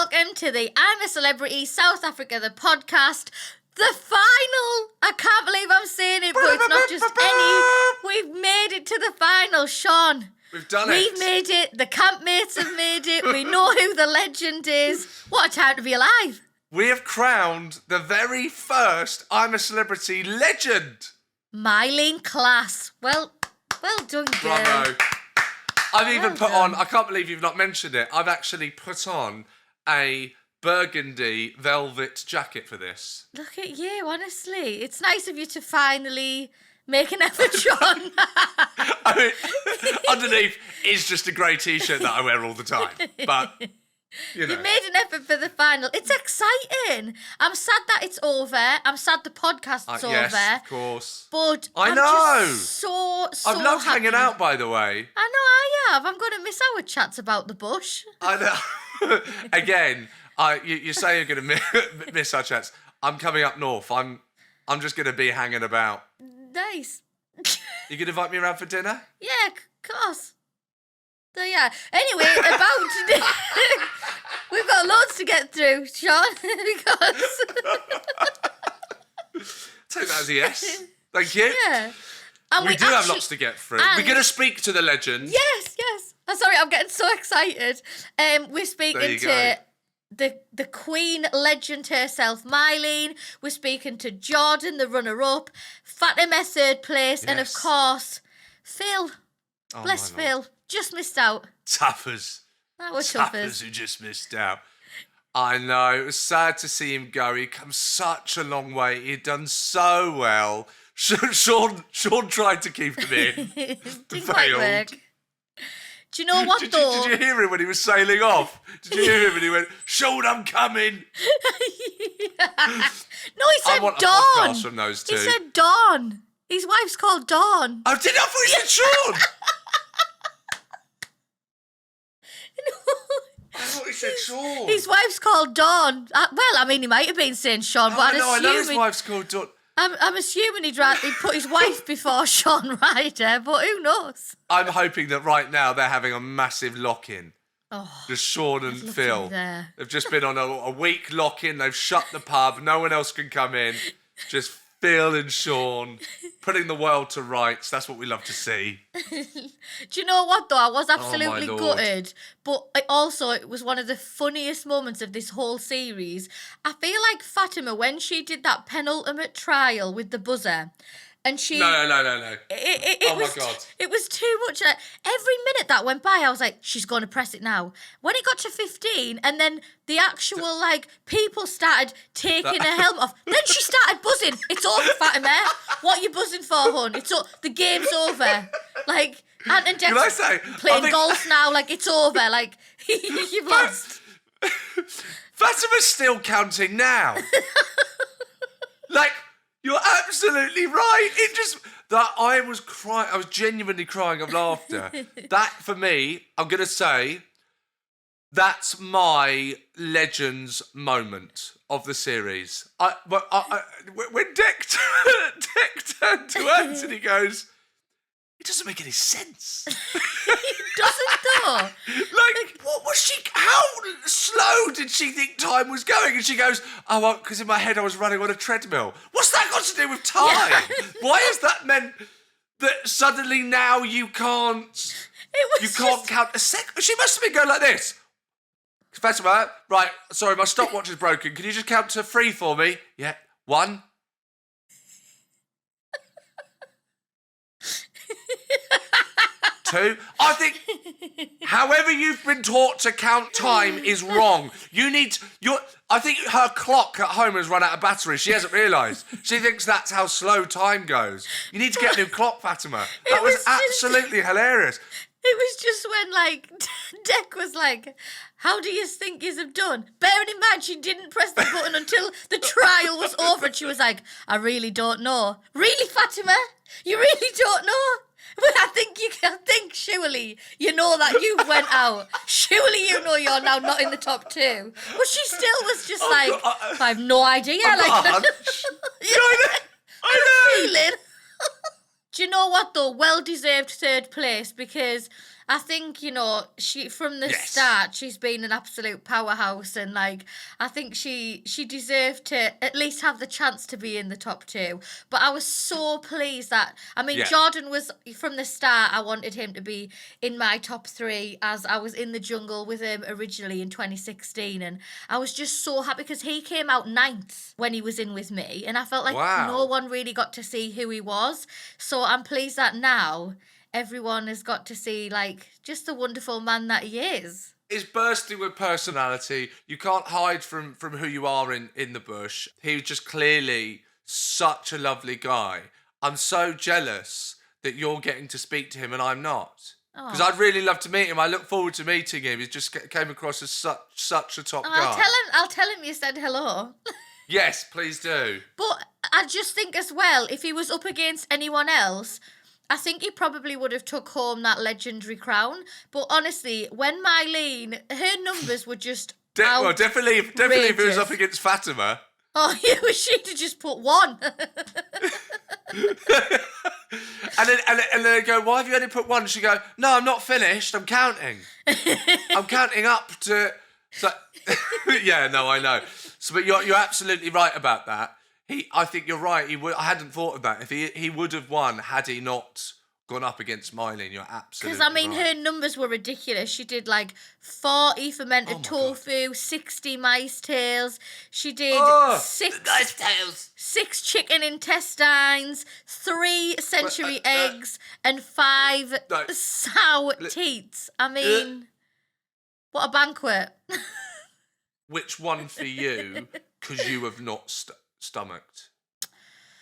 welcome to the I'm a Celebrity South Africa, the podcast. The final! I can't believe I'm saying it, but it's not just any. We've made it to the final, Sean. We've done it. We've made it. The Campmates have made it. We know who the legend is. What a time to be alive. We have crowned the very first I'm a Celebrity legend. Myleene Klass. Well done, girl. Bravo. I've even put done. on, I can't believe you've not mentioned it, I've actually put on a burgundy velvet jacket for this. Look at you, honestly. It's nice of you to finally make an effort, Sean. I mean, underneath is just a grey t-shirt that I wear all the time. But, you know. You made an effort for the final. It's exciting. I'm sad that it's over. I'm sad the podcast's over. Yes, of course. But I I'm know. Just so I've loved happy. hanging out, by the way. I know I have. I'm going to miss our chats about the bush. I know. Again, you say you're going to miss our chats. I'm coming up north. I'm just going to be hanging about. Nice. You going to invite me around for dinner? Yeah, of course. So yeah. Anyway, about today, we've got loads to get through, Sean, because Take that as a yes. Thank you. yeah. And We do have lots to get through. We're going to speak to the legend. Yes. I'm sorry, I'm getting so excited. We're There speaking you to the Queen legend herself, Myleene. We're speaking to Jordan, the runner-up, Fatima third place, and of Yes. course, Phil. Oh, Bless my Lord. Phil. Just missed out. Tuffers. That was Tuffers toughers. who just missed out. I know. It was sad to see him go. He'd come such a long way. He'd done so well. Sean tried to keep him in. Didn't quite Failed. work. Do you know what Did though? you hear him when he was sailing off? Did you hear him when he went, Sean, I'm coming? No, he said I want a Dawn. podcast from those two. He said Dawn. His wife's called Dawn. Oh, did I thought he said Sean? I thought he said Sean. His wife's called Dawn. Well, I mean, he might have been saying Sean, but I know his wife's called Dawn. I'm assuming he'd put his wife before Shaun Ryder, but who knows? I'm hoping that right now they're having a massive lock-in. Oh, Just Sean and love to be Phil. there. They've just been on a week lock-in. They've shut the pub. No one else can come in. Just Phil and Sean putting the world to rights. That's what we love to see. do you know what though? I was absolutely Lord. gutted, but it was one of the funniest moments of this whole series. I feel like Fatima, when she did that penultimate trial with the buzzer, and she No. It Oh my was God. It was too much. Every minute that went by, I was like, she's going to press it now. When it got to 15, and then the actual people started taking her helmet off, then she started buzzing. It's over, Fatima. What are you buzzing for, hon? The game's over. Like, Ant and Can I Dex say? playing golf now. Like, it's over. Like, you've lost. Fatima's still counting now. Like, you're absolutely right. I was crying. I was genuinely crying of laughter. That, for me, I'm going to say, that's my Legends moment of the series. When Deck turned to Anthony, goes, it doesn't make any sense. It doesn't, though. Like, what was she? How slow did she think time was going? And she goes, oh, well, because in my head I was running on a treadmill. What's that got to do with time? Yeah. Why has that meant that suddenly now you can't count a second? She must have been going like this. Fatima, right, sorry, my stopwatch is broken. Can you just count to 3 for me? Yeah, 1. Two. I think however you've been taught to count time is wrong. I think her clock at home has run out of battery. She hasn't realised. She thinks that's how slow time goes. You need to get a new clock, Fatima. That was absolutely hilarious. It was just when, Deck was like, how do you think yous have done? Bearing in mind, she didn't press the button until the trial was over, and she was like, I really don't know. Really, Fatima? You really don't know? But I think surely you know that you went out. Surely you know you're now not in the top 2. But she still was just God, I have no idea. I know. Feeling. Do you know what though? Well-deserved third place, because I think, she from the Yes. start, she's been an absolute powerhouse, and like I think she deserved to at least have the chance to be in the top 2. But I was so pleased that Yeah. Jordan was from the start. I wanted him to be in my top 3 as I was in the jungle with him originally in 2016, and I was just so happy because he came out 9th when he was in with me, and I felt like Wow. no one really got to see who he was. So I'm pleased that now everyone has got to see, like, just the wonderful man that he is. He's bursting with personality. You can't hide from who you are in the bush. He was just clearly such a lovely guy. I'm so jealous that you're getting to speak to him and I'm not. Because I'd really love to meet him. I look forward to meeting him. He just came across as such a top guy. I'll tell him you said hello. Yes, please do. But I just think as well, if he was up against anyone else, I think he probably would have took home that legendary crown. But honestly, when Myleene, her numbers were just definitely if it was up against Fatima. Oh, she'd have just put 1. And then they go, why have you only put 1? She go, no, I'm not finished. I'm counting. I'm counting up to. So, yeah, no, I know. So, but you're absolutely right about that. I think you're right. I hadn't thought of that. If he would have won had he not gone up against Myleene. You're absolutely because right. her numbers were ridiculous. She did like 40 fermented tofu, 60 mice tails. She did 6 nice tails. 6 chicken intestines, 3 century eggs, and 5 sow teats. I mean, what a banquet. Which one for you? Because you have not stomached.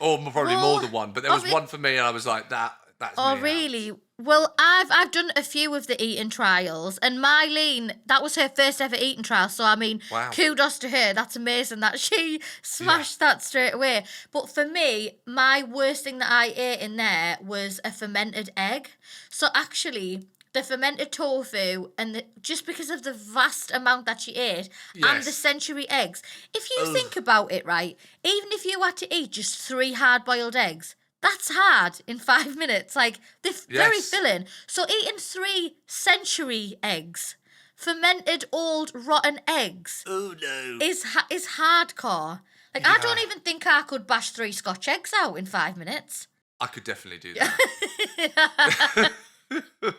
Or probably more than one. But there was one for me and I was like, that's Oh, me really? Well, I've done a few of the eating trials, and Myleene, that was her first ever eating trial. So, I mean, kudos to her. That's amazing that she smashed that straight away. But for me, my worst thing that I ate in there was a fermented egg. So, actually, the fermented tofu, and just because of the vast amount that she ate, and the century eggs, if you think about it, right, even if you had to eat just 3 hard-boiled eggs, that's hard in 5 minutes. Like, they're very filling. So eating 3 century eggs, fermented old rotten eggs, is hardcore. Like, I don't even think I could bash 3 Scotch eggs out in 5 minutes. I could definitely do that.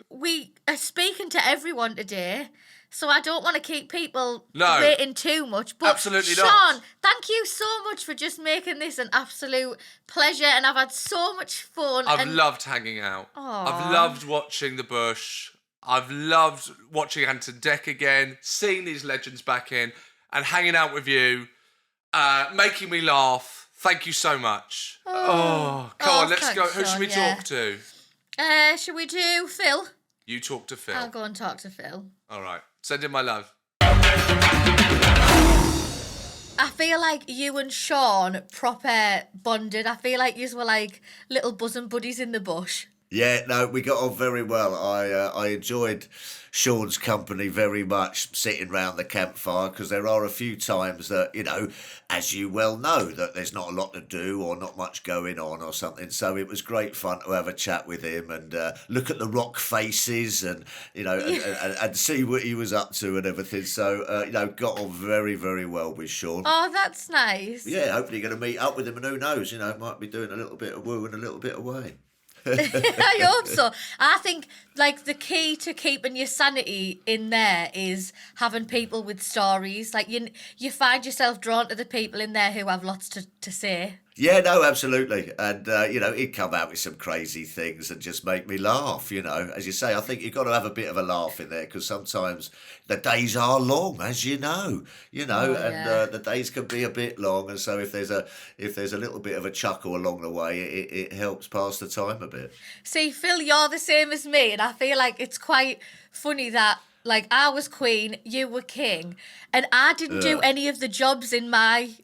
We are speaking to everyone today, so I don't want to keep people waiting too much. But absolutely Sean, thank you so much for just making this an absolute pleasure, and I've had so much fun. I've loved hanging out. I've loved watching the bush. I've loved watching Anton Deck again, seeing these legends back in, and hanging out with you, making me laugh. Thank you so much. Come on, let's go. Who should we talk to? Should we do Phil? You talk to Phil. I'll go and talk to Phil. All right. Send him my love. I feel like you and Sean proper bonded. I feel like you were like little bosom buddies in the bush. Yeah, no, we got on very well. I enjoyed Sean's company very much, sitting round the campfire, because there are a few times that, as you well know, that there's not a lot to do or not much going on or something. So it was great fun to have a chat with him and look at the rock faces and, and see what he was up to and everything. So, got on very, very well with Sean. Oh, that's nice. Yeah, hopefully you're going to meet up with him, and who knows, might be doing a little bit of woo and a little bit of way. I hope so. I think like the key to keeping your sanity in there is having people with stories. Like you find yourself drawn to the people in there who have lots to say. Yeah, no, absolutely. And, he'd come out with some crazy things and just make me laugh, As you say, I think you've got to have a bit of a laugh in there because sometimes the days are long, as and the days can be a bit long. And so if there's a little bit of a chuckle along the way, it helps pass the time a bit. See, Phil, you're the same as me, and I feel like it's quite funny that like I was queen, you were king, and I didn't do any of the jobs in my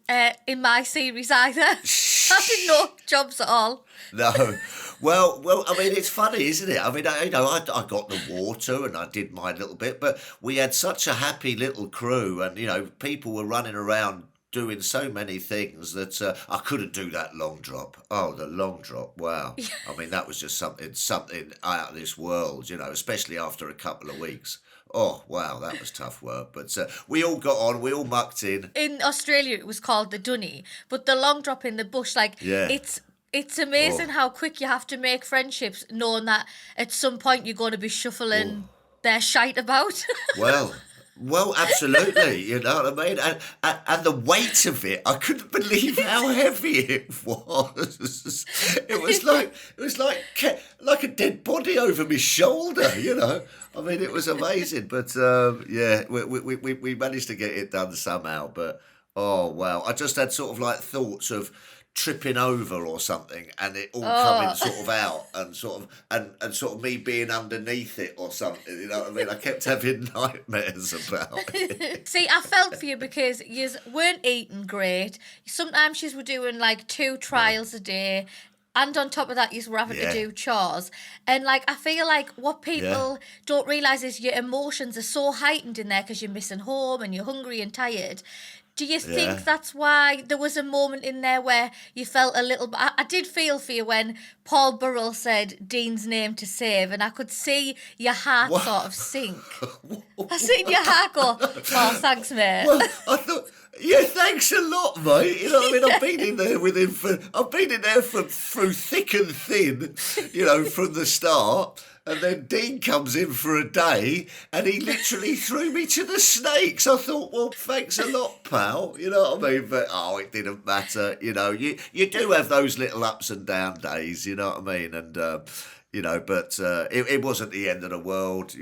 series either. I did no jobs at all. No. Well, I mean, it's funny, isn't it? I mean, I got the water and I did my little bit, but we had such a happy little crew and, people were running around doing so many things that I couldn't do that long drop. Oh, the long drop! Wow. I mean, that was just something out of this world, especially after a couple of weeks. Oh, wow, that was tough work. But we all got on, we all mucked in. In Australia, it was called the dunny, but the long drop in the bush, Yeah. it's amazing how quick you have to make friendships, knowing that at some point you're going to be shuffling their shite about. Well, absolutely. You know what I mean? And the weight of it, I couldn't believe how heavy it was. It was like a dead body over my shoulder. I mean, it was amazing. But we managed to get it done somehow. But oh wow, I just had sort of like thoughts of tripping over or something, and it all coming sort of out, and sort of me being underneath it or something. You know what I mean? I kept having nightmares about it. See, I felt for you because you weren't eating great. Sometimes you were doing like 2 trials a day. And on top of that, you were having to do chores. And, I feel like what people don't realise is your emotions are so heightened in there because you're missing home and you're hungry and tired. Do you think that's why there was a moment in there where you felt a little... I did feel for you when Paul Burrell said Dean's name to save, and I could see your heart sort of sink. I seen your heart go, oh, thanks, mate. Well, I thought... Yeah, thanks a lot, mate. You know what I mean? I've been in there with him through thick and thin, from the start. And then Dean comes in for a day and he literally threw me to the snakes. I thought, well, thanks a lot, pal. You know what I mean? But, it didn't matter. You do have those little ups and down days, you know what I mean? And, but it wasn't the end of the world,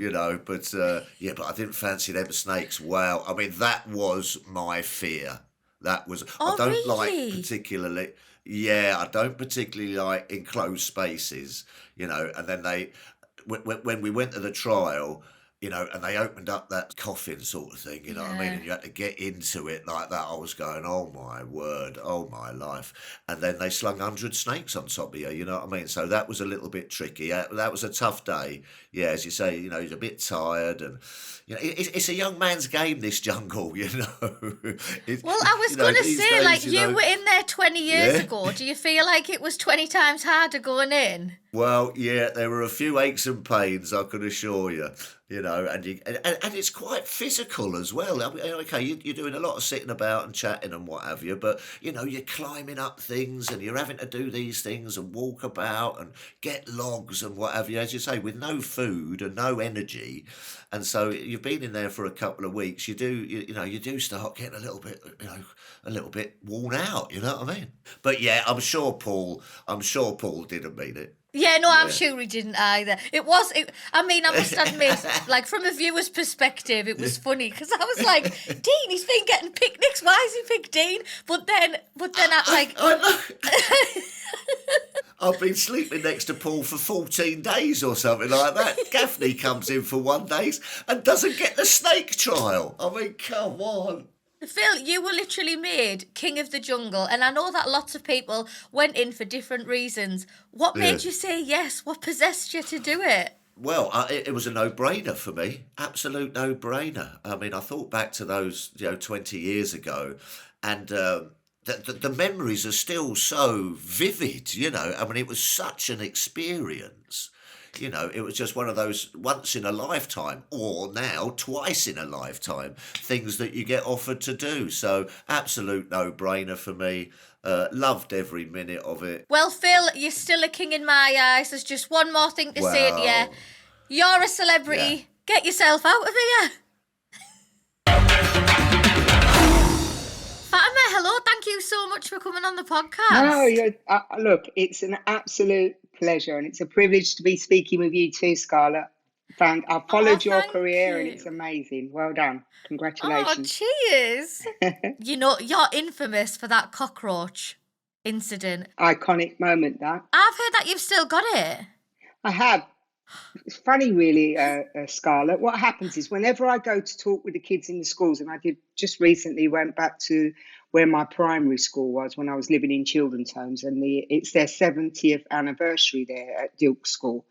But, but I didn't fancy them snakes. Wow. I mean, that was my fear. That was... I don't really? like particularly... Yeah, I don't particularly like enclosed spaces, and then when we went to the trial, and they opened up that coffin sort of thing, what I mean? And you had to get into it like that. I was going, oh my word, oh my life. And then they slung 100 snakes on top of you, you know what I mean? So that was a little bit tricky. That was a tough day. Yeah, as you say, you're a bit tired and... it's a young man's game, this jungle, Well, I was going to say, days, you were in there 20 years ago. Do you feel like it was 20 times harder going in? Well, yeah, there were a few aches and pains, I can assure you. And it's quite physical as well. I mean, okay, you're doing a lot of sitting about and chatting and what have you, but, you're climbing up things and you're having to do these things and walk about and get logs and what have you, as you say, with no food and no energy. And so you've been in there for a couple of weeks. You do start getting a little bit worn out. You know what I mean? But yeah, I'm sure Paul didn't mean it. Yeah, no, I'm sure he didn't either. I must admit, from a viewer's perspective, it was funny because I was like, Dean, he's been getting picnics. Why has he picked Dean? But then I I've been sleeping next to Paul for 14 days or something like that. Gaffney comes in for 1 day and doesn't get the snake trial. I mean, come on. Phil, you were literally made king of the jungle, and I know that lots of people went in for different reasons. What made you say yes? What possessed you to do it? Well, it was a no-brainer for me. Absolute no-brainer. I mean, I thought back to those, 20 years ago, and the memories are still so vivid, I mean, it was such an experience. It was just one of those once in a lifetime, or now twice in a lifetime, things that you get offered to do. So absolute no-brainer for me. Loved every minute of it. Well, Phil, you're still a king in my eyes. There's just one more thing to say to you. You're a celebrity. Yeah. Get yourself out of here. Fatima, hello. Thank you so much for coming on the podcast. No, look, it's an absolute pleasure, and it's a privilege to be speaking with you too, Scarlett. I've followed your career, and it's amazing. Well done. Congratulations. Oh, cheers. You're infamous for that cockroach incident. Iconic moment, that. I've heard that you've still got it. I have. It's funny, really, Scarlett. What happens is whenever I go to talk with the kids in the schools, and I did just recently went back to where my primary school was when I was living in children's homes, and it's their 70th anniversary there at Dilk School.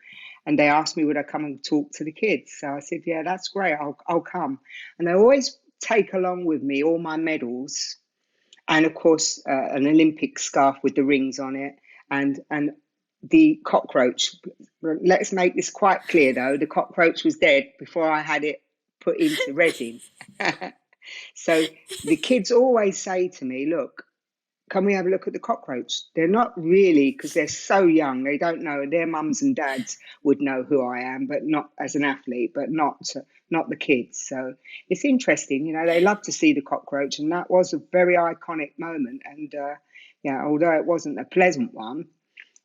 And they asked me would I come and talk to the kids. So I said, yeah, that's great. I'll come. And I always take along with me all my medals and of course an Olympic scarf with the rings on it, and the cockroach. Let's make this quite clear, though: the cockroach was dead before I had it put into resin. So the kids always say to me, "Look, can we have a look at the cockroach?" They're not really, because they're so young, they don't know. Their mums and dads would know who I am, but not as an athlete, but not the kids. So it's interesting, they love to see the cockroach, and that was a very iconic moment. And although it wasn't a pleasant one,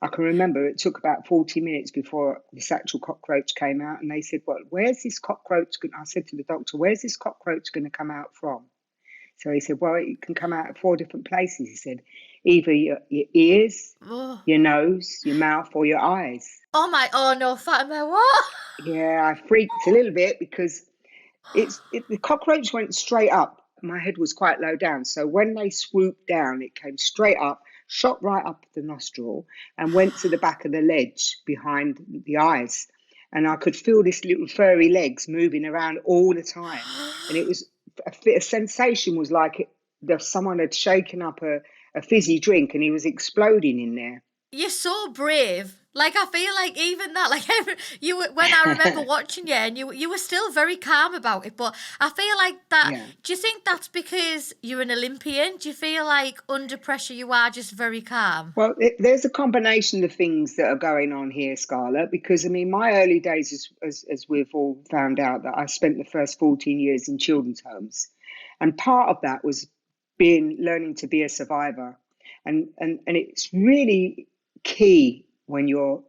I can remember it took about 40 minutes before this actual cockroach came out, and they said, "Well, where's this cockroach?" I said to the doctor, "Where's this cockroach going to come out from?" So he said, "Well, it can come out of 4 different places." He said, "Either your ears, Oh, your nose, your mouth, or your eyes." oh no, Fatima, what? Yeah, I freaked a little bit because the cockroach went straight up. My head was quite low down. So when they swooped down, it came straight up, shot right up the nostril, and went to the back of the ledge behind the eyes. And I could feel this little furry legs moving around all the time. And it was a sensation was like someone had shaken up a fizzy drink and he was exploding in there. You're so brave. Like, I feel like even that, like, when I remember watching you, and you were still very calm about it, but I feel like that, Yeah. do you think that's because you're an Olympian? Do you feel like under pressure you are just very calm? Well, there's a combination of things that are going on here, Scarlett, because, I mean, my early days, as we've all found out, that I spent the first 14 years in children's homes. And part of that was learning to be a survivor. And it's really key when you're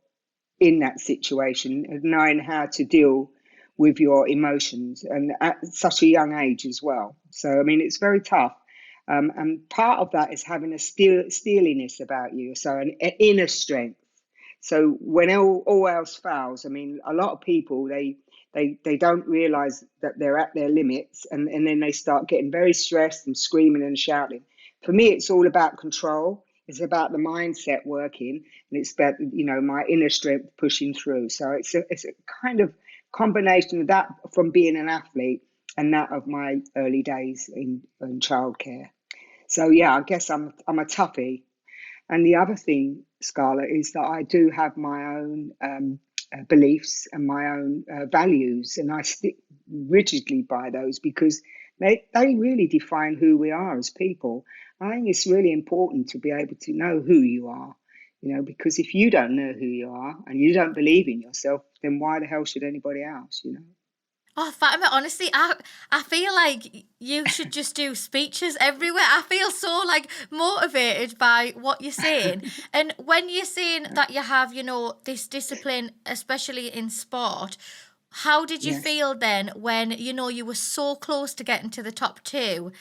in that situation, knowing how to deal with your emotions, and at such a young age as well. So, I mean, it's very tough. And part of that is having a steeliness about you, so an inner strength. So when all else fails, I mean, a lot of people, they don't realize that they're at their limits, and then they start getting very stressed and screaming and shouting. For me, it's all about control. It's about the mindset working, and it's about my inner strength pushing through. So it's a kind of combination of that from being an athlete and that of my early days in childcare. So yeah, I guess I'm a toughie. And the other thing, Scarlett, is that I do have my own beliefs and my own values, and I stick rigidly by those because they really define who we are as people. I think it's really important to be able to know who you are, because if you don't know who you are and you don't believe in yourself, then why the hell should anybody else, Oh, Fatima, honestly, I feel like you should just do speeches everywhere. I feel so, like, motivated by what you're saying. And when you're saying that you have, this discipline, especially in sport, how did you Yes. feel then when, you were so close to getting to the top 2,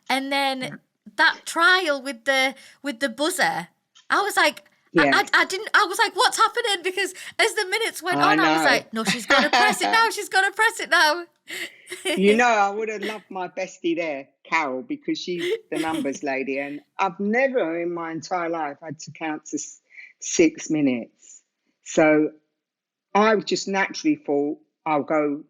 and then that trial with the buzzer? I was like, Yeah. I was like, what's happening? Because as the minutes went I on, I was know. like, no, she's going to press it now. She's going to press it now. I would have loved my bestie there, Carol, because she's the numbers lady. And I've never in my entire life had to count to 6 minutes. So I just naturally thought I'll go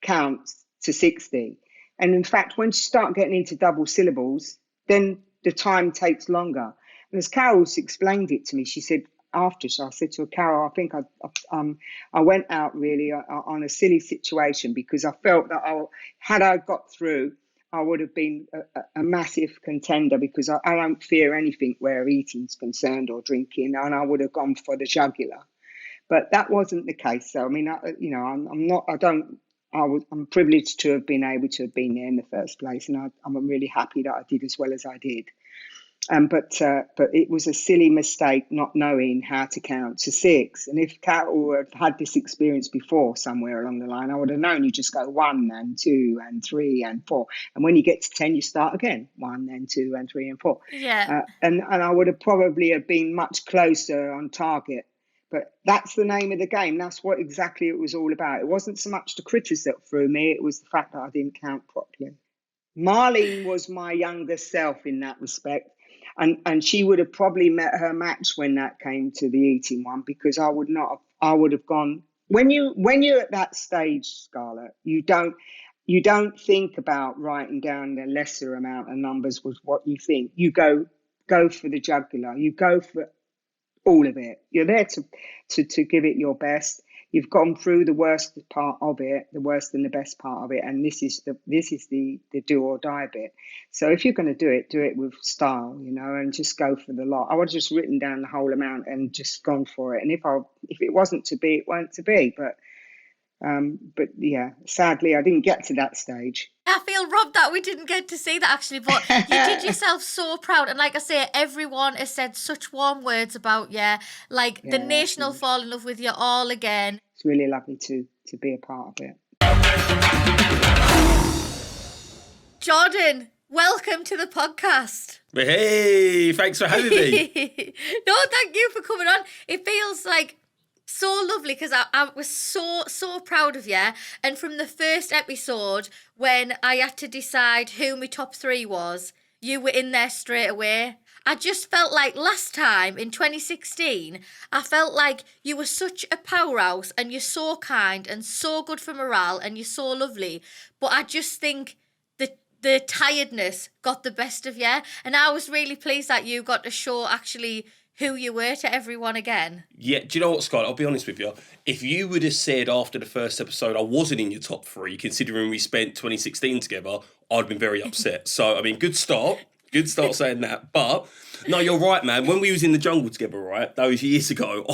count to 60. And in fact, once you start getting into double syllables, then the time takes longer. And as Carol's explained it to me, she said, I said to her, "Carol, I think I went out really on a silly situation because I felt that had I got through, I would have been a massive contender because I don't fear anything where eating's concerned or drinking, and I would have gone for the jugular. But that wasn't the case. So I mean, I'm privileged to have been able to have been there in the first place, and I'm really happy that I did as well as I did. But it was a silly mistake not knowing how to count to 6. And if Carol had this experience before somewhere along the line, I would have known you just go 1 and 2 and 3 and 4. And when you get to 10, you start again, 1 and 2 and 3 and 4. Yeah. And I would have probably have been much closer on target. But that's the name of the game. That's what exactly it was all about. It wasn't so much the critters that threw me. It was the fact that I didn't count properly. Myleene was my younger self in that respect. And she would have probably met her match when that came to the eating one, because I would have gone. When you're at that stage, Scarlett, you don't, you don't think about writing down the lesser amount of numbers with what you think. You go for the jugular. You go for all of it. You're there to give it your best. You've gone through the worst part of it, the worst and the best part of it, and this is the do or die bit. So if you're going to do it with style, and just go for the lot. I would have just written down the whole amount and just gone for it. And if it wasn't to be, it weren't to be. But yeah, sadly, I didn't get to that stage. I feel robbed that we didn't get to see that, actually, but you did yourself so proud. And like I say, everyone has said such warm words about you. Like, the nation will fall in love with you all again. It's really lovely to be a part of it. Jordan, welcome to the podcast. Hey, thanks for having me. No, thank you for coming on. It feels like so lovely because I was so proud of you. And from the first episode, when I had to decide who my top 3 was, you were in there straight away. I just felt like last time in 2016, I felt like you were such a powerhouse and you're so kind and so good for morale and you're so lovely. But I just think the tiredness got the best of you. And I was really pleased that you got to show actually who you were to everyone again. Yeah, do you know what, Scott? I'll be honest with you. If you would have said after the first episode I wasn't in your top 3, considering we spent 2016 together, I'd have been very upset. So, I mean, good start. Good start saying that. But, no, you're right, man. When we was in the jungle together, right, those years ago,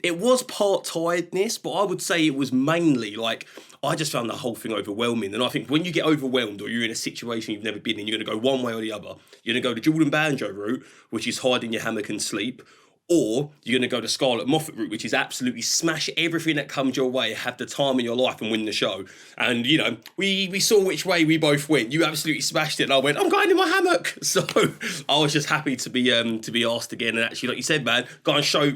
it was part tiredness, but I would say it was mainly, like, I just found the whole thing overwhelming. And I think when you get overwhelmed or you're in a situation you've never been in, you're going to go one way or the other. You're going to go the Jordan Banjo route, which is hide in your hammock and sleep. Or you're going to go the Scarlett Moffatt route, which is absolutely smash everything that comes your way, have the time of your life and win the show. And, we saw which way we both went. You absolutely smashed it. And I went, I'm going in my hammock. So I was just happy to be asked again. And actually, like you said, man, go and show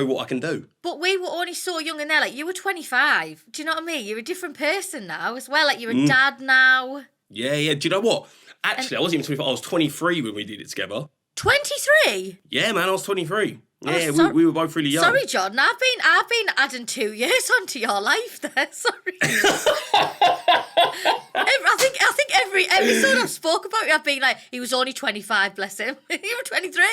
what I can do. But we were only so young in there. Like, you were 25. Do you know what I mean? You're a different person now as well. Like, you're a dad now. Yeah. Do you know what? Actually, I wasn't even 25. I was 23 when we did it together. 23? Yeah, man, I was 23. Yeah, Oh, we were both really young. Sorry, Jordan. I've been adding 2 years onto your life there. Sorry. I think every episode I've spoke about you, I've been like, he was only 25, bless him. You were 23.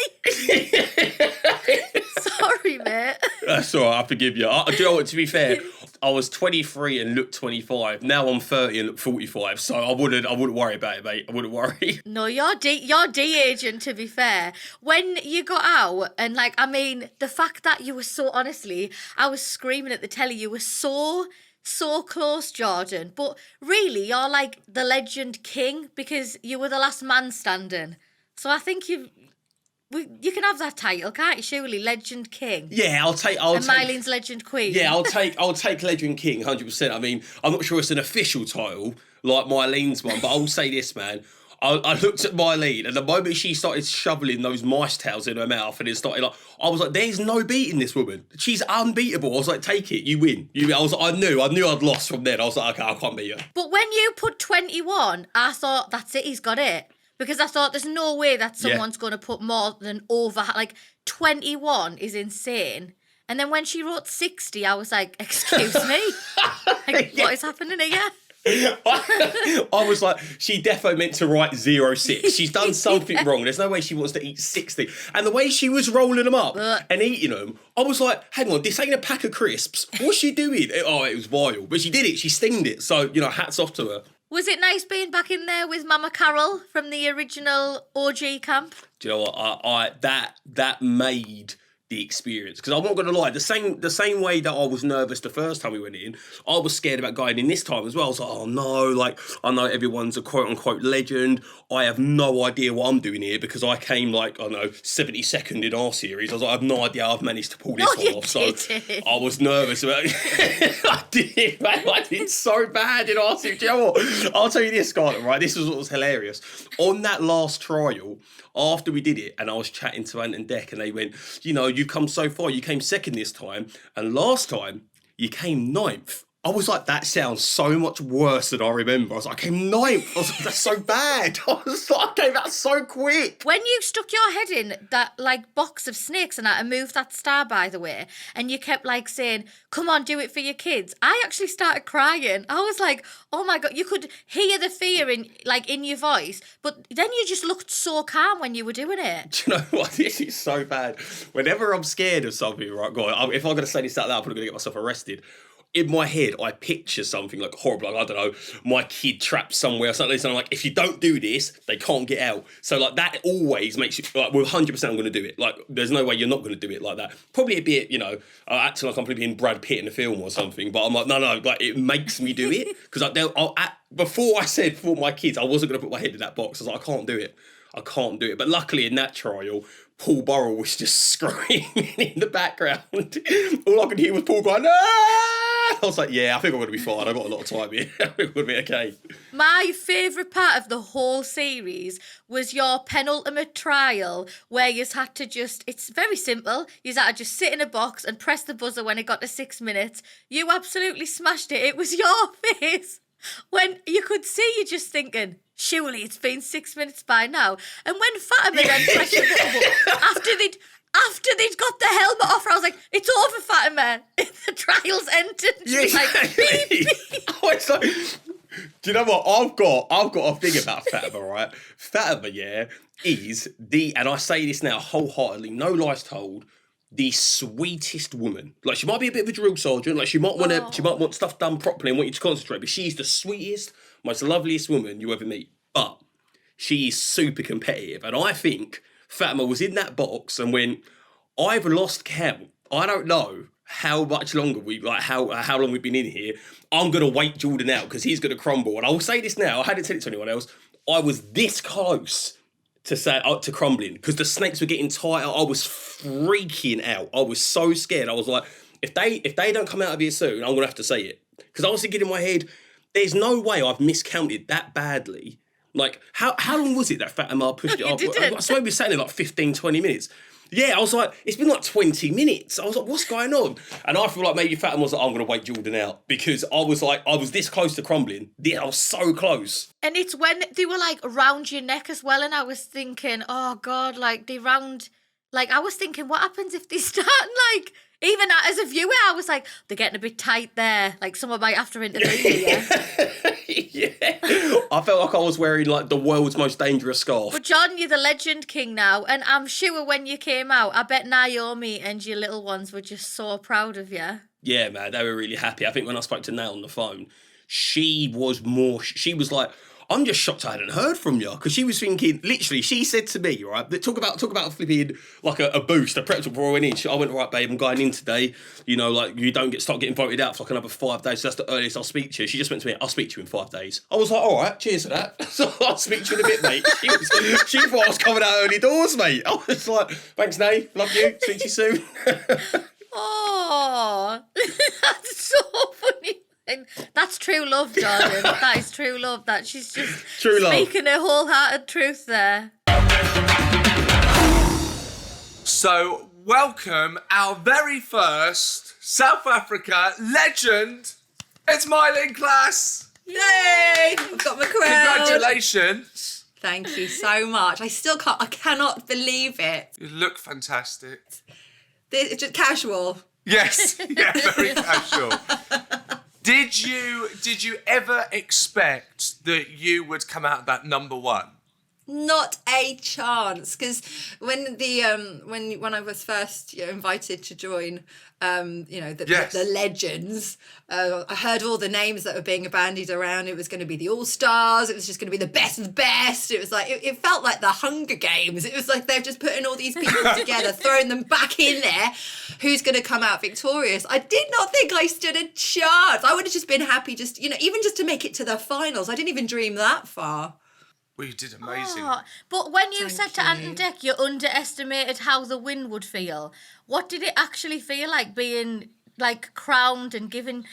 Sorry, mate. That's all right. I forgive you. Do you know what? To be fair, I was 23 and looked 25. Now I'm 30 and look 45. So I wouldn't worry about it, mate. I wouldn't worry. No, you're de-aging, to be fair. When you got out, and like, I mean, the fact that you were so, honestly, I was screaming at the telly, you were so close, Jordan. But really, you're like the legend king because you were the last man standing. So I think you can have that title, can't you? Surely, Legend King. Yeah, I'll take. Myleene's Legend Queen. Yeah, I'll take Legend King, 100%. I mean, I'm not sure it's an official title like Myleene's one, but I'll say this, man. I looked at Myleene, and the moment she started shoveling those mice tails in her mouth, and it started like, I was like, "There's no beating this woman. She's unbeatable." I was like, "Take it, you win." I knew I'd lost from then. I was like, "Okay, I can't beat her." But when you put 21, I thought, that's it, he's got it. Because I thought there's no way that someone's going to put more than over... Like, 21 is insane. And then when she wrote 60, I was like, excuse me? Like, what is happening here? I was like, she defo meant to write 06. She's done something wrong. There's no way she wants to eat 60. And the way she was rolling them up and eating them, I was like, hang on, this ain't a pack of crisps. What's she doing? Oh, it was vile. But she did it. She stinged it. So, hats off to her. Was it nice being back in there with Mama Carol from the original OG camp? Do you know what? That made the experience, because I'm not going to lie, the same way that I was nervous the first time we went in, I was scared about going in this time as well. I was like, oh no, like, I know everyone's a quote unquote legend. I have no idea what I'm doing here because I came like, I don't know, 72nd in our series. I was like, I have no idea how I've managed to pull this one off. So I was nervous about it. I did, man. I did so bad in our series. Do you know what? I'll tell you this, Scarlett, right? This was what was hilarious. On that last trial, after we did it, and I was chatting to Ant and Dec, and they went, you've come so far. You came second this time, and last time you came 9th. I was like, that sounds so much worse than I remember. I was like, I came ninth. I was like, that's so bad. I was like, I came out so quick. When you stuck your head in that, like, box of snakes and that, and moved that star, by the way, and you kept, like, saying, come on, do it for your kids, I actually started crying. I was like, oh, my God. You could hear the fear in your voice, but then you just looked so calm when you were doing it. Do you know what? This is so bad. Whenever I'm scared of something, right, God, if I'm going to say this out loud, I'm probably going to get myself arrested. In my head, I picture something like horrible, like, I don't know, my kid trapped somewhere or something. So I'm like, if you don't do this, they can't get out. So, like, that always makes you, like, well, 100% I'm going to do it. Like, there's no way you're not going to do it like that. Probably a bit, you know, acting like I'm probably being Brad Pitt in a film or something. But I'm like, no, like, it makes me do it. Because before I said for my kids, I wasn't going to put my head in that box. I was like, I can't do it. I can't do it. But luckily in that trial, Paul Burrell was just screaming in the background. All I could hear was Paul going, ah! I was like, yeah, I think I'm going to be fine. I've got a lot of time here. I think we'll be okay. My favourite part of the whole series was your penultimate trial where you had to just, it's very simple, you had to just sit in a box and press the buzzer when it got to 6 minutes. You absolutely smashed it. It was your face when you could see you just thinking, surely it's been 6 minutes by now. And when Fatima then pressed the button, after they'd got the helmet off, I was like, it's over, Fatima. The trial's ended. She was like, beep, beep. I was like, do you know what? I've got a thing about Fatima, right? Fatima, yeah, is and I say this now wholeheartedly, no lies told, the sweetest woman. Like, she might be a bit of a drill sergeant, like she might want stuff done properly and want you to concentrate, but she's the sweetest, most loveliest woman you ever meet. But she is super competitive, and I think Fatima was in that box and went, I've lost count. I don't know how much longer how long we've been in here. I'm gonna wait Jordan out because he's gonna crumble. And I will say this now, I hadn't said it to anyone else. I was this close to crumbling because the snakes were getting tighter. I was freaking out. I was so scared. I was like, if they don't come out of here soon, I'm gonna have to say it. Because I was thinking in my head, there's no way I've miscounted that badly. Like, how long was it that Fatima pushed it up? I swear we were saying it like 15, 20 minutes. Yeah, I was like, it's been like 20 minutes. I was like, what's going on? And I feel like maybe Fatima was like, I'm going to wait Jordan out. Because I was this close to crumbling. Yeah, I was so close. And it's when they were like around your neck as well. And I was thinking, oh God, like they round, like I was thinking, what happens if they start like, even as a viewer, I was like, they're getting a bit tight there. Like someone might have to intervene, yeah. Yeah. I felt like I was wearing like the world's most dangerous scarf. But John, you're the legend king now, and I'm sure when you came out, I bet Naomi and your little ones were just so proud of you. Yeah, man, they were really happy. I think when I spoke to Nat on the phone, she was like, I'm just shocked I hadn't heard from you, because she was thinking, literally, she said to me, right, talk about flipping like a boost, a prep before I went in. I went, right, babe, I'm going in today. You know, like, you don't start getting voted out for like another 5 days, so that's the earliest I'll speak to you. She just went to me, I'll speak to you in 5 days. I was like, all right, cheers for that. So I'll speak to you in a bit, mate. She thought I was coming out early doors, mate. I was like, thanks, Nay, love you, speak to you soon. Oh, that's so funny. And that's true love, Jordan. That is true love. That she's just true speaking her wholehearted truth there. So, welcome our very first South Africa legend. It's Myleene Klass. Yay! I've got my crown. Congratulations. Thank you so much. I cannot believe it. You look fantastic. It's just casual. Yes, yeah, very casual. Did you ever expect that you would come out that number one? Not a chance, because when I was first invited to join, the legends, I heard all the names that were being bandied around. It was going to be the All Stars. It was just going to be the best of the best. It was like it felt like the Hunger Games. It was like they're just putting all these people together, throwing them back in there. Who's going to come out victorious? I did not think I stood a chance. I would have just been happy, even just to make it to the finals. I didn't even dream that far. Well, you did amazing. Oh, but when you said to you. Ant and Dec you underestimated how the win would feel, what did it actually feel like being like crowned and given,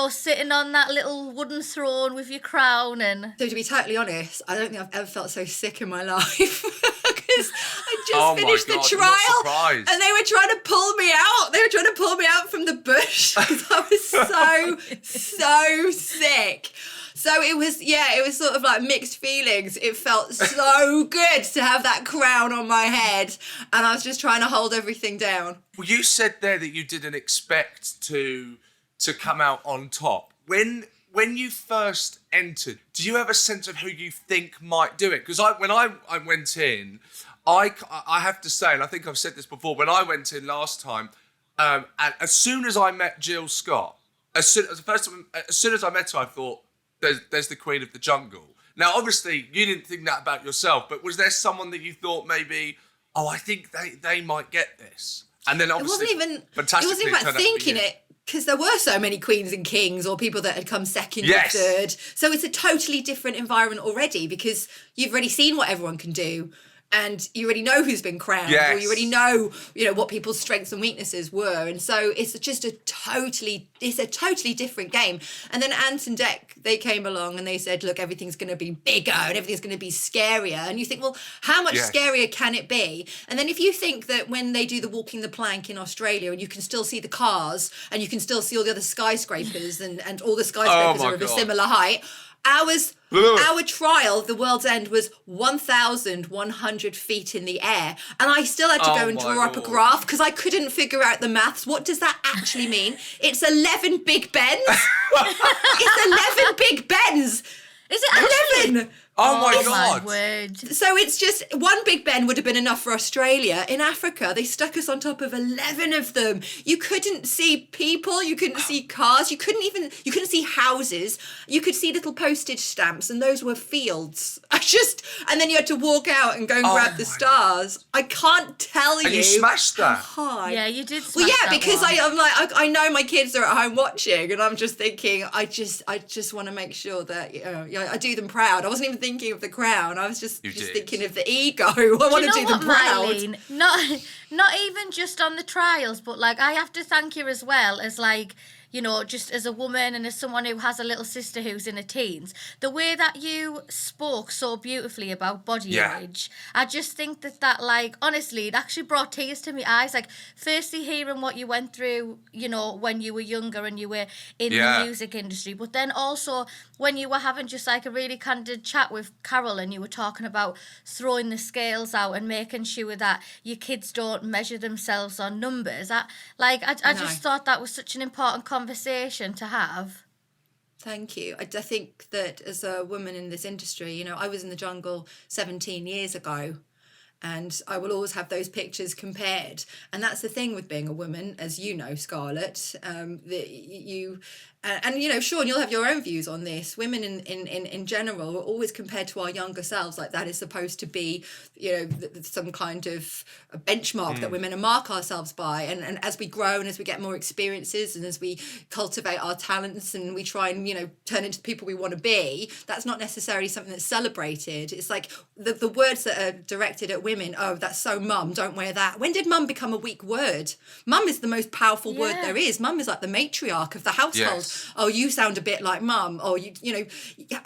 sitting on that little wooden throne with your crown? And so to be totally honest, I don't think I've ever felt so sick in my life, because I Oh my finished the God, I'm not trial, surprised. and they were trying to pull me out. They were trying to pull me out from the bush because I was so sick. So it was sort of like mixed feelings. It felt so good to have that crown on my head, and I was just trying to hold everything down. Well, you said there that you didn't expect to come out on top. When you first entered, do you have a sense of who you think might do it? Because when I went in, I have to say, and I think I've said this before, when I went in last time, and as soon as I met Jill Scott, as soon as I met her, I thought, there's the Queen of the Jungle. Now, obviously, you didn't think that about yourself, but was there someone that you thought maybe, I think they might get this? And then obviously, it wasn't even about thinking it, because there were so many queens and kings or people that had come second or third. So it's a totally different environment already, because you've already seen what everyone can do. And you already know who's been crowned, or you already know, what people's strengths and weaknesses were. And so it's just a totally different game. And then Ant and Dec, they came along and they said, look, everything's going to be bigger and everything's going to be scarier. And you think, well, how much scarier can it be? And then if you think that when they do the walking the plank in Australia and you can still see the cars and you can still see all the other skyscrapers and all the skyscrapers are of a similar height, our trial, the World's End, was 1,100 feet in the air. And I still had to go and draw up a graph because I couldn't figure out the maths. What does that actually mean? It's 11 Big Bens. It's 11 Big Bens. Is it 11? Oh my God. My word. So it's just one Big Ben would have been enough for Australia. In Africa, they stuck us on top of 11 of them. You couldn't see people, you couldn't see cars, you couldn't see houses. You could see little postage stamps, and those were fields. And then you had to walk out and go and grab the stars. I can't tell you. And you smashed that. High. Yeah, you did smash Well, yeah, that because one. I'm like, I know my kids are at home watching, and I'm just thinking, I just want to make sure that I do them proud. I wasn't even thinking of the crown. I was just thinking of the ego. I want to do them proud. Myleene? Not even just on the trials, but like I have to thank you as well as like, just as a woman and as someone who has a little sister who's in her teens, the way that you spoke so beautifully about body image, I just think that like, honestly, it actually brought tears to my eyes. Like, firstly, hearing what you went through, when you were younger and you were in the music industry, but then also when you were having just like a really candid chat with Carol and you were talking about throwing the scales out and making sure that your kids don't measure themselves on numbers. I just thought that was such an important conversation to have. Thank you. I think that as a woman in this industry, I was in the jungle 17 years ago, and I will always have those pictures compared. And that's the thing with being a woman, as you know, Scarlett, that you... And Sean, you'll have your own views on this. Women in general are always compared to our younger selves, like that is supposed to be, some kind of a benchmark that women mark ourselves by. And as we grow and as we get more experiences and as we cultivate our talents and we try and, turn into the people we want to be, that's not necessarily something that's celebrated. It's like the words that are directed at women, oh, that's so mum, don't wear that. When did mum become a weak word? Mum is the most powerful word there is. Mum is like the matriarch of the household. Yes. Oh, you sound a bit like mum. Or,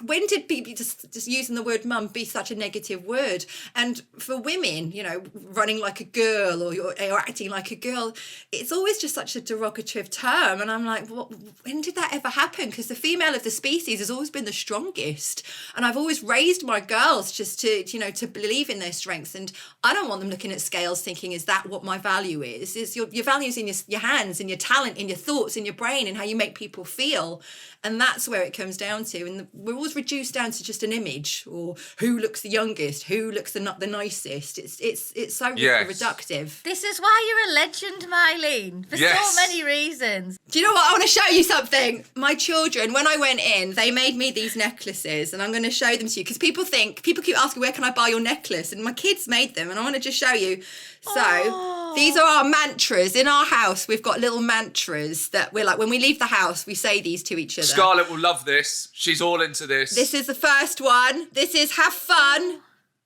when did people just using the word mum be such a negative word? And for women, running like a girl or acting like a girl, it's always just such a derogative term. And I'm like, when did that ever happen? Because the female of the species has always been the strongest. And I've always raised my girls just to believe in their strengths. And I don't want them looking at scales thinking, is that what my value is? Is your values in your hands, in your talent, in your thoughts, in your brain, and how you make people feel. And that's where it comes down to. And we're always reduced down to just an image, or who looks the youngest, who looks the nicest. It's so reductive. This is why you're a legend, Myleene, for so many reasons. Do you know what? I want to show you something. My children, when I went in, they made me these necklaces, and I'm going to show them to you because people keep asking, where can I buy your necklace? And my kids made them, and I want to just show you. So these are our mantras. In our house, we've got little mantras that we're like, when we leave the house, we say these to each other. Scarlett will love this. She's all into this. This is the first one. This is have fun,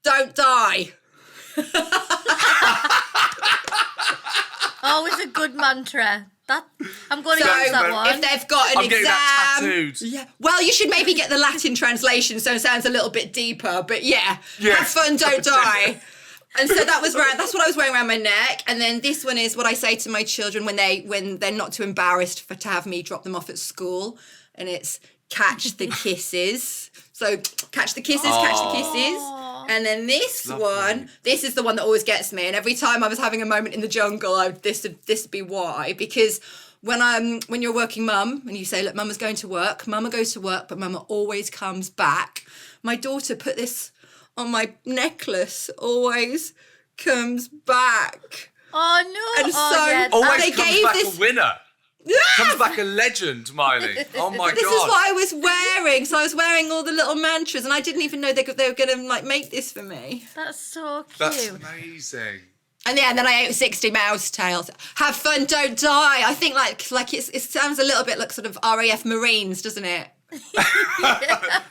don't die. Always a good mantra. I'm going to use that one. If they've got an exam, that tattooed. Yeah. Well, you should maybe get the Latin translation, so it sounds a little bit deeper. But have fun, don't die. And so that's what I was wearing around my neck. And then this one is what I say to my children when they're not too embarrassed to have me drop them off at school. And it's catch the kisses. So catch the kisses, catch the kisses. And then this is the one that always gets me. And every time I was having a moment in the jungle, this would be why. Because when you're a working mum and you say, look, Mama's going to work, Mama goes to work, but Mama always comes back. My daughter put this on my necklace, always comes back. Oh, no. And always comes back a winner. Yes! Comes back a legend, Myleene. Oh my God. This is what I was wearing. So I was wearing all the little mantras and I didn't even know they were going to like make this for me. That's so cute. That's amazing. And then I ate 60 mouse tails. Have fun, don't die. I think like it sounds a little bit like sort of RAF Marines, doesn't it?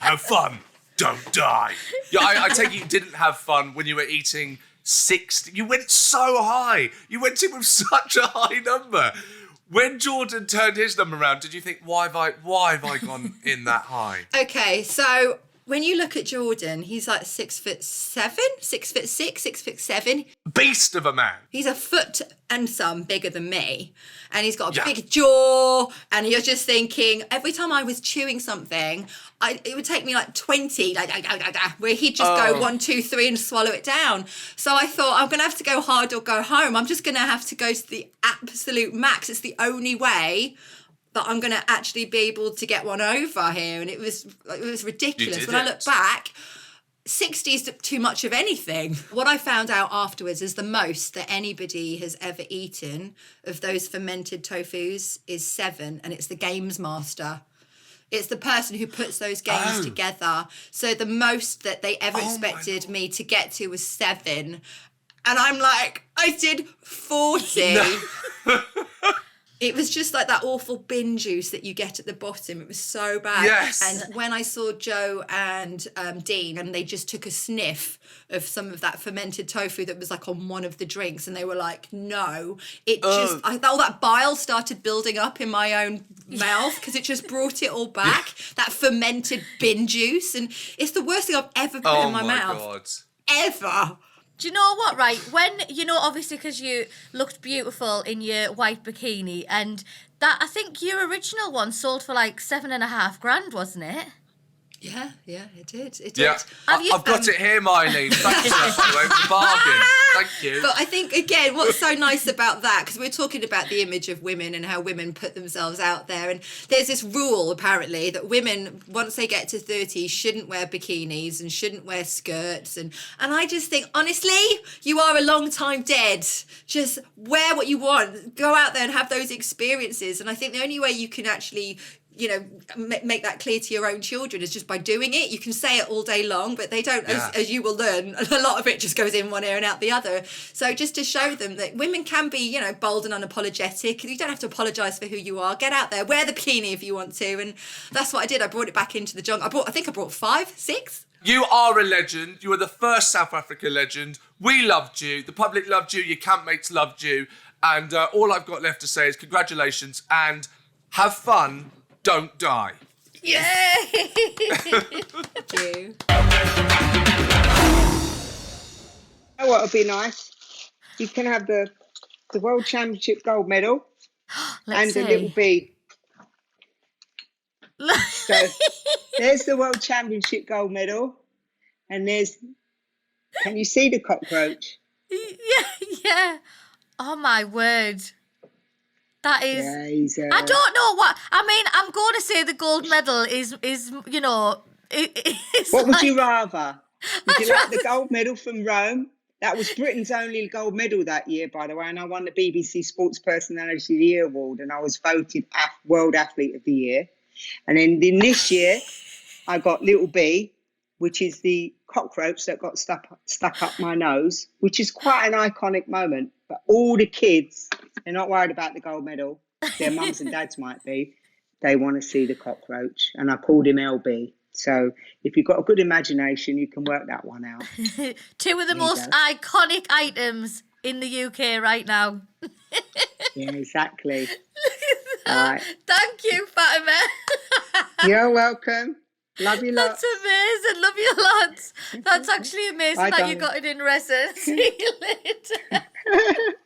Have fun, don't die. Yeah, I take it you didn't have fun when you were eating 60. You went so high. You went in with such a high number. When Jordan turned his number around, did you think, why have I gone in that high? Okay, so when you look at Jordan, he's like 6'7", 6'6", 6'7". Beast of a man. He's a foot and some bigger than me. And he's got a big jaw. And you're just thinking, every time I was chewing something, it would take me like 20, where he'd just go 1, 2, 3 and swallow it down. So I thought, I'm going to have to go hard or go home. I'm just going to have to go to the absolute max. It's the only way that I'm going to actually be able to get one over here. And it was ridiculous. When I look back, 60 is too much of anything. What I found out afterwards is the most that anybody has ever eaten of those fermented tofus is 7, and it's the games master. It's the person who puts those games together. So the most that they ever expected me to get to was 7. And I'm like, I did 40. No. It was just like that awful bin juice that you get at the bottom. It was so bad. Yes. And when I saw Joe and Dean, and they just took a sniff of some of that fermented tofu that was like on one of the drinks, and they were like, no. All that bile started building up in my own mouth because it just brought it all back. That fermented bin juice. And it's the worst thing I've ever put in my mouth. Oh, my God. Ever. Do you know what, right? When, obviously because you looked beautiful in your white bikini, and that, I think your original one sold for like $7,500, wasn't it? Yeah, it did. It did. Yeah, I've got it here, Myleene. Thank you, the bargain. Thank you. But I think, again, what's so nice about that, because we're talking about the image of women and how women put themselves out there, and there's this rule, apparently, that women, once they get to 30, shouldn't wear bikinis and shouldn't wear skirts, and I just think, honestly, you are a long time dead. Just wear what you want. Go out there and have those experiences, and I think the only way you can actually make that clear to your own children is just by doing it. You can say it all day long, but they don't, as you will learn, a lot of it just goes in one ear and out the other. So just to show them that women can be, bold and unapologetic. You don't have to apologise for who you are. Get out there, wear the bikini if you want to. And that's what I did. I brought it back into the jungle. I think I brought 5, 6. You are a legend. You are the first South Africa legend. We loved you. The public loved you. Your campmates loved you. And all I've got left to say is congratulations and have fun. Don't die. Yay! Thank you. Oh, what would be nice? You can have the World Championship gold medal and a little bee. So there's the World Championship gold medal, and can you see the cockroach? Yeah. Oh, my word. That is, Yeah, I don't know what, I mean, I'm going to say the gold medal is what would you rather? Would you like the gold medal from Rome? That was Britain's only gold medal that year, by the way, and I won the BBC Sports Personality of the Year award, and I was voted World Athlete of the Year. And then this year, I got Little B, which is the cockroach that got stuck up my nose, which is quite an iconic moment. But all the kids, they're not worried about the gold medal. Their mums and dads might be. They want to see the cockroach. And I called him LB. So if you've got a good imagination, you can work that one out. 2 of the most iconic items in the UK right now. Yeah, exactly. All right. Thank you, Fatima. You're welcome. Love you lots. That's amazing. Love you lots. That's actually amazing Bye, that you darling. got it in resin. See you later.